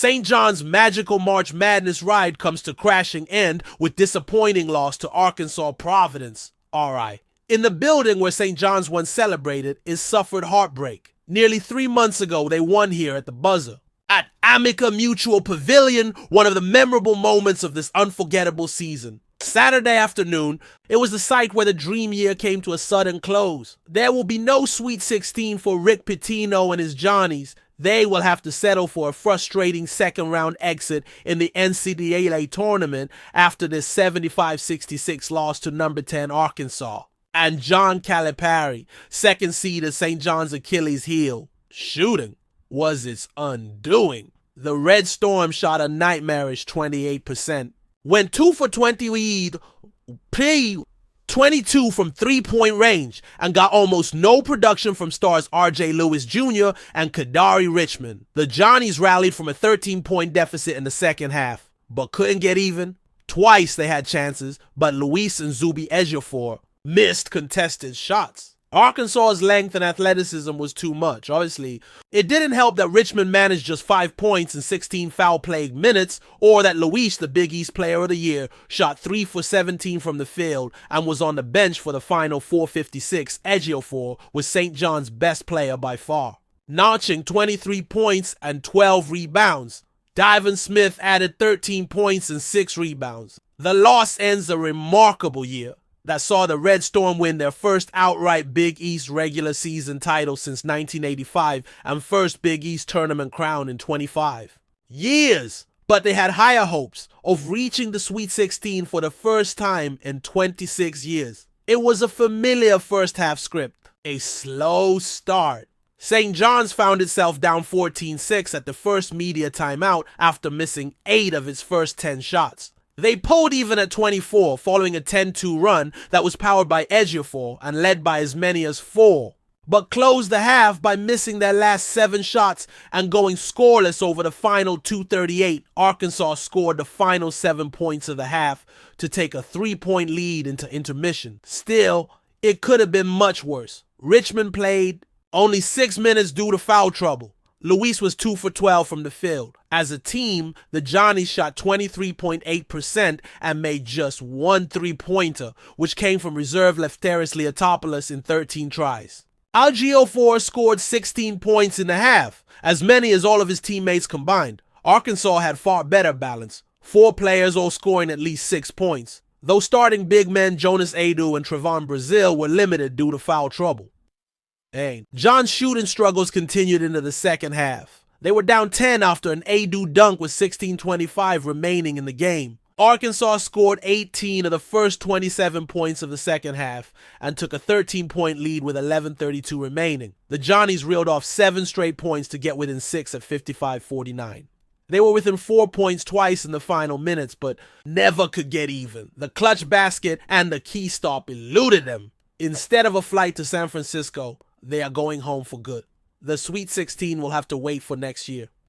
St. John's magical March Madness ride comes to crashing end with disappointing loss to Arkansas Providence, RI. In the building where St. John's once celebrated is suffered heartbreak. Nearly 3 months ago, they won here at the buzzer. At Amica Mutual Pavilion, one of the memorable moments of this unforgettable season. Saturday afternoon, it was the site where the dream year came to a sudden close. There will be no Sweet 16 for Rick Pitino and his Johnnies. They will have to settle for a frustrating second-round exit in the NCAA tournament after this 75-66 loss to number 10 Arkansas. And John Calipari, second seed of St. John's Achilles heel, shooting was its undoing. The Red Storm shot a nightmarish 28%. Went 2 for 20 22 from three-point range and got almost no production from stars R.J. Lewis Jr. and Kadari Richmond. The Johnnies rallied from a 13-point deficit in the second half, but couldn't get even. Twice they had chances, but Luis and Zuby Ejiofor missed contested shots. Arkansas's length and athleticism was too much. Obviously, it didn't help that Richmond managed just 5 points in 16 foul-plagued minutes, or that Luis, the Big East Player of the Year, shot 3 for 17 from the field and was on the bench for the final 456. Ejiofor was St. John's best player by far, notching 23 points and 12 rebounds. Dyvin Smith added 13 points and 6 rebounds. The loss ends a remarkable year that saw the Red Storm win their first outright Big East regular season title since 1985 and first Big East tournament crown in 25 years. But they had higher hopes of reaching the Sweet 16 for the first time in 26 years. It was a familiar first half script, a slow start. St. John's found itself down 14-6 at the first media timeout after missing 8 of its first 10 shots. They pulled even at 24 following a 10-2 run that was powered by Ejiofor and led by as many as 4, but closed the half by missing their last 7 shots and going scoreless over the final 2:38. Arkansas scored the final 7 points of the half to take a 3-point lead into intermission. Still, it could have been much worse. Richmond played only 6 minutes due to foul trouble. Luis was 2 for 12 from the field. As a team, the Johnnies shot 23.8% and made just 1 3-pointer, which came from reserve Lefteris Leotopoulos in 13 tries. Ejiofor scored 16 points in the half, as many as all of his teammates combined. Arkansas had far better balance, 4 players all scoring at least 6 points, though starting big men Jonas Adu and Trevon Brazil were limited due to foul trouble. John's shooting struggles continued into the second half. They were down 10 after an Adu dunk with 16:25 remaining in the game. Arkansas scored 18 of the first 27 points of the second half and took a 13-point lead with 11:32 remaining. The Johnnies reeled off 7 straight points to get within 6 at 55-49. They were within 4 points twice in the final minutes, but never could get even. The clutch basket and the key stop eluded them. Instead of a flight to San Francisco, they are going home for good. The Sweet 16 will have to wait for next year.